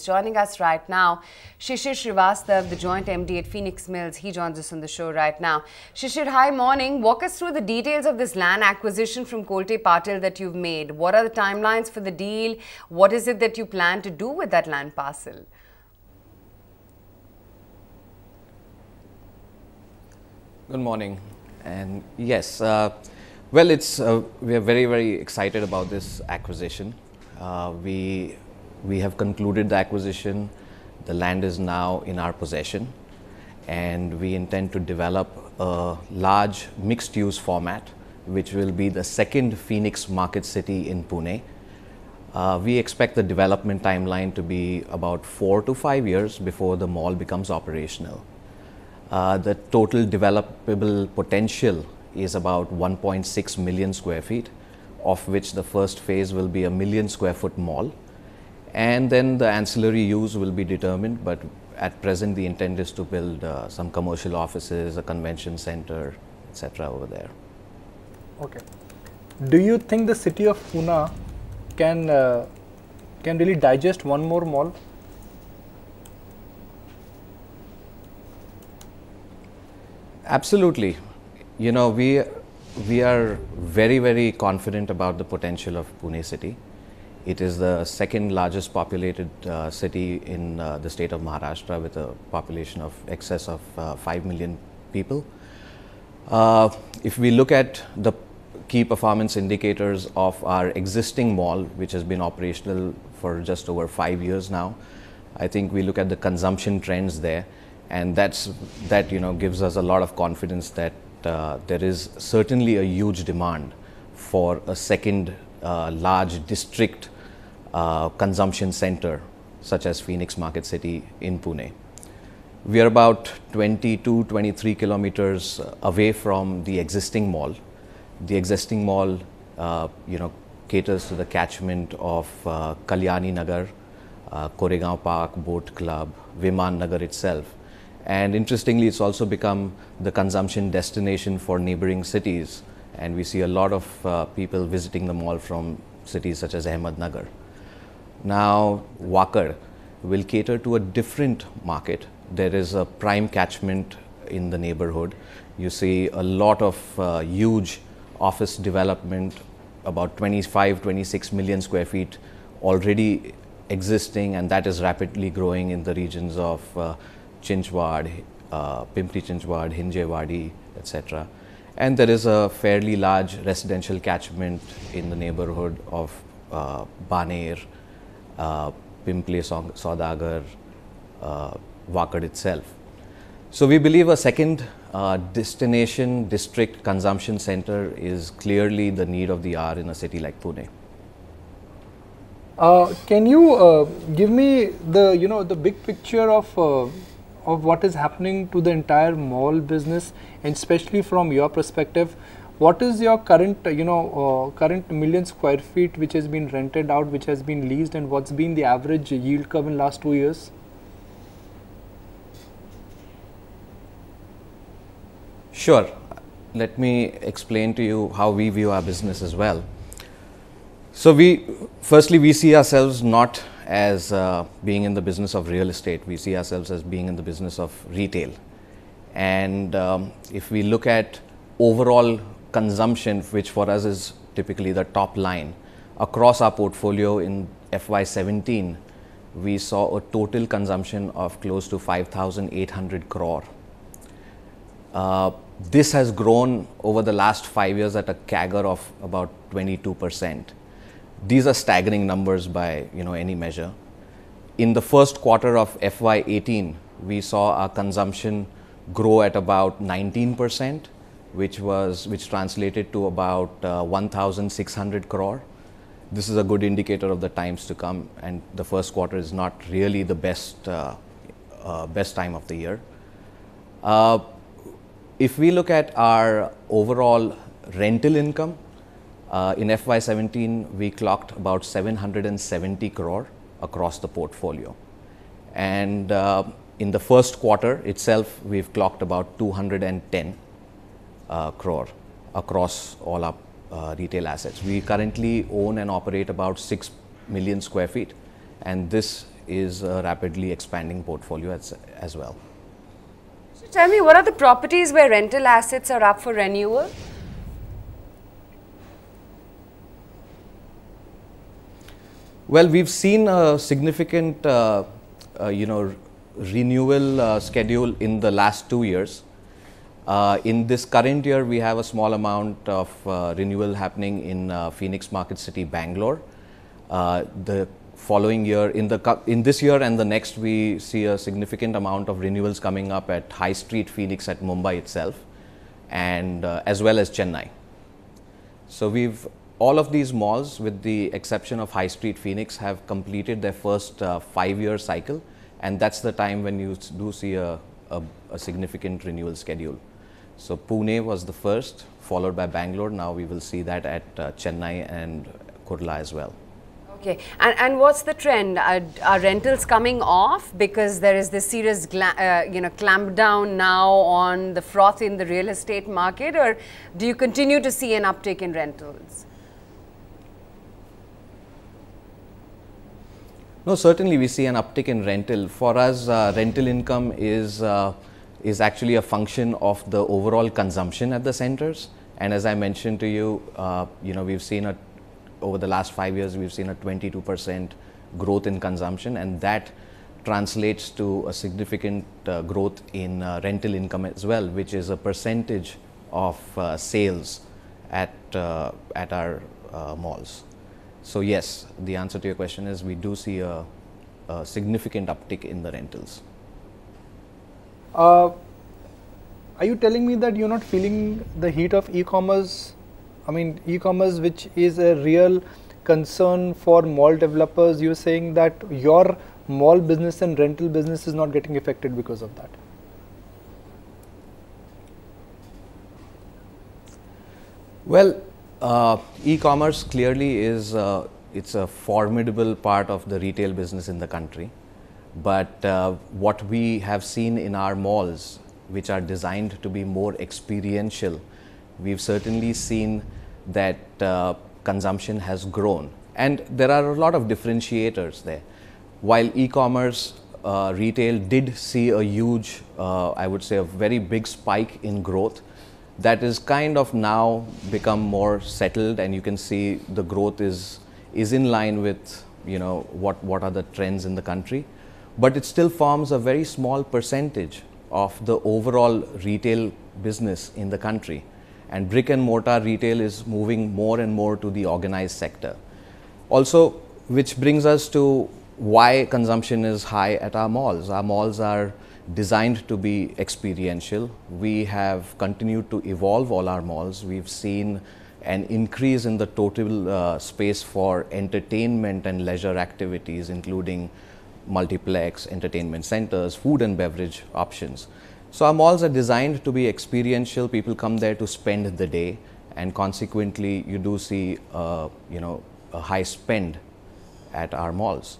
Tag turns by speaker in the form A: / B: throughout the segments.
A: Joining us right now, Shishir Shrivastava, the joint MD at Pheonix Mills. He joins us on the show right now. Shishir, hi, morning. Walk us through the details of this land acquisition from Kolte Patil that you've made. What are the timelines for the deal? What is it that you plan to do with that land parcel?
B: Good morning. And yes, well, we are very, very excited about this acquisition. We have concluded the acquisition. The land is now in our possession, and we intend to develop a large mixed-use format, which will be the second Pheonix market city in Pune. We expect the development timeline to be about 4 to 5 years before the mall becomes operational. The total developable potential is about 1.6 million square feet, of which the first phase will be a 1 million square foot mall. And then the ancillary use will be determined, but at present the intent is to build some commercial offices, a convention center, etc. over there.
C: Okay. Do you think the city of Pune can really digest one more mall?
B: Absolutely. You know, we are very, very confident about the potential of Pune city. It is the second largest populated city in the state of Maharashtra, with a population of excess of 5 million people. If we look at the key performance indicators of our existing mall, which has been operational for just over 5 years now, I think we look at the consumption trends there, and that gives us a lot of confidence that there is certainly a huge demand for a second large district consumption center such as Pheonix Market City in Pune. We are about 22-23 kilometers away from the existing mall. The existing mall caters to the catchment of Kalyani Nagar, Koregaon Park, Boat Club, Viman Nagar itself. And interestingly, it's also become the consumption destination for neighboring cities, and we see a lot of people visiting the mall from cities such as Ahmednagar. Now, Wakad will cater to a different market. There is a prime catchment in the neighborhood. You see a lot of huge office development, about 25-26 million square feet already existing, and that is rapidly growing in the regions of Chinchwad, Pimpri-Chinchwad, Hinjewadi, etc. And there is a fairly large residential catchment in the neighborhood of Baner, Pimple Saudagar, Wakad itself. So we believe a second destination district consumption center is clearly the need of the hour in a city like Pune.
C: Can you give me the big picture of what is happening to the entire mall business, and especially from your perspective? What is your current current million square feet which has been rented out, which has been leased, and what's been the average yield curve in last 2 years?
B: Sure. Let me explain to you how we view our business as well. So firstly we see ourselves not as being in the business of real estate. We see ourselves as being in the business of retail. And if we look at overall consumption, which for us is typically the top line, across our portfolio in FY17, we saw a total consumption of close to 5,800 crore. This has grown over the last 5 years at a CAGR of about 22%. These are staggering numbers by any measure. In the first quarter of FY18, we saw our consumption grow at about 19%, which translated to about 1,600 crore. This is a good indicator of the times to come, and the first quarter is not really the best time of the year. If we look at our overall rental income, in FY17, we clocked about 770 crore across the portfolio. And in the first quarter itself, we've clocked about 210 crore across all our retail assets. We currently own and operate about 6 million square feet, and this is a rapidly expanding portfolio as well.
A: So tell me, what are the properties where rental assets are up for renewal?
B: Well, we've seen a significant, renewal schedule in the last 2 years. In this current year, we have a small amount of renewal happening in Pheonix Market City, Bangalore. The following year, in this year and the next, we see a significant amount of renewals coming up at High Street Pheonix at Mumbai itself, and as well as Chennai. So all of these malls, with the exception of High Street Pheonix, have completed their first 5-year cycle, and that's the time when you do see a significant renewal schedule. So Pune was the first, followed by Bangalore. Now we will see that at Chennai and Kurla as well.
A: Okay, and what's the trend? Are rentals coming off because there is this serious clamp down now on the froth in the real estate market, or do you continue to see an uptick in rentals?
B: No, certainly we see an uptick in rental. For us, rental income is actually a function of the overall consumption at the centers. And as I mentioned to you, we've seen over the last 5 years, we've seen a 22% growth in consumption, and that translates to a significant growth in rental income as well, which is a percentage of sales at our malls. So yes, the answer to your question is we do see a significant uptick in the rentals.
C: Are you telling me that you're not feeling the heat of e-commerce? I mean, e-commerce, which is a real concern for mall developers, you're saying that your mall business and rental business is not getting affected because of that?
B: Well, e-commerce clearly is it's a formidable part of the retail business in the country. But what we have seen in our malls, which are designed to be more experiential, we've certainly seen that consumption has grown. And there are a lot of differentiators there. While e-commerce retail did see a huge, I would say a very big spike in growth, that is kind of now become more settled, and you can see the growth is in line with what are the trends in the country. But it still forms a very small percentage of the overall retail business in the country. And brick and mortar retail is moving more and more to the organized sector. Also, which brings us to why consumption is high at our malls. Our malls are designed to be experiential. We have continued to evolve all our malls. We've seen an increase in the total space for entertainment and leisure activities, including multiplex, entertainment centers, food and beverage options. So our malls are designed to be experiential. People come there to spend the day, and consequently you do see a high spend at our malls.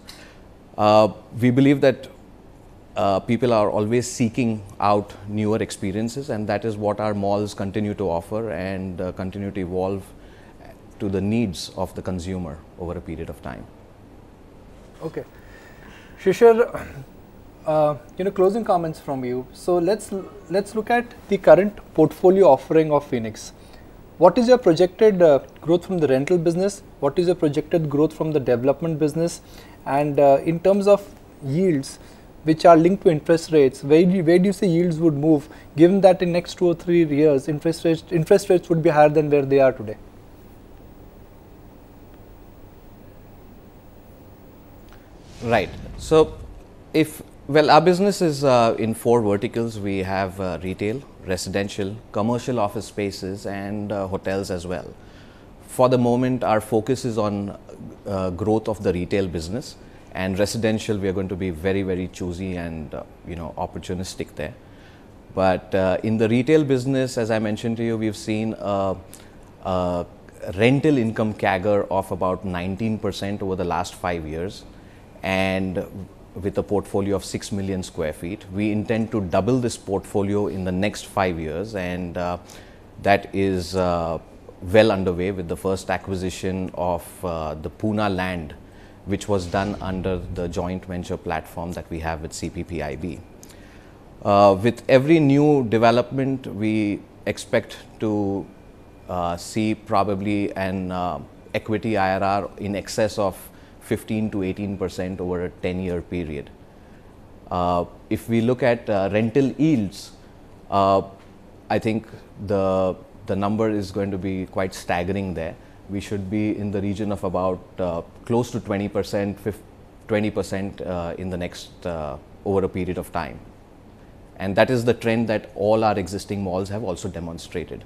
B: We believe that people are always seeking out newer experiences, and that is what our malls continue to offer and continue to evolve to the needs of the consumer over a period of time.
C: Okay. Shishir, closing comments from you. So let's look at the current portfolio offering of Pheonix. What is your projected growth from the rental business? What is your projected growth from the development business? And in terms of yields, which are linked to interest rates, where do you say yields would move, given that in next 2 or 3 years interest rates would be higher than where they are today?
B: Right. So, our business is in 4 verticals. We have retail, residential, commercial office spaces, and hotels as well. For the moment, our focus is on growth of the retail business, and residential we are going to be very, very choosy and opportunistic there. But in the retail business, as I mentioned to you, we've seen a rental income CAGR of about 19% over the last 5 years, and with a portfolio of 6 million square feet. We intend to double this portfolio in the next 5 years, and that is well underway with the first acquisition of the Pune land which was done under the joint venture platform that we have with CPPIB. With every new development, we expect to see probably an equity IRR in excess of 15 to 18% over a 10-year period. If we look at rental yields, I think the number is going to be quite staggering there. We should be in the region of about close to 20%, 20% in the next over a period of time. And that is the trend that all our existing malls have also demonstrated.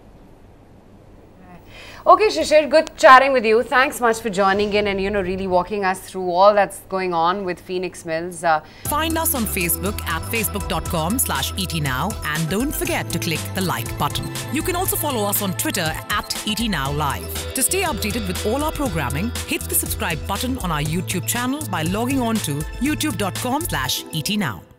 A: Okay, Shishir, good chatting with you. Thanks much for joining in and, really walking us through all that's going on with Pheonix Mills.
D: Find us on Facebook at facebook.com/ETNow and don't forget to click the like button. You can also follow us on Twitter at ETNowLive. To stay updated with all our programming, hit the subscribe button on our YouTube channel by logging on to youtube.com/ETNow.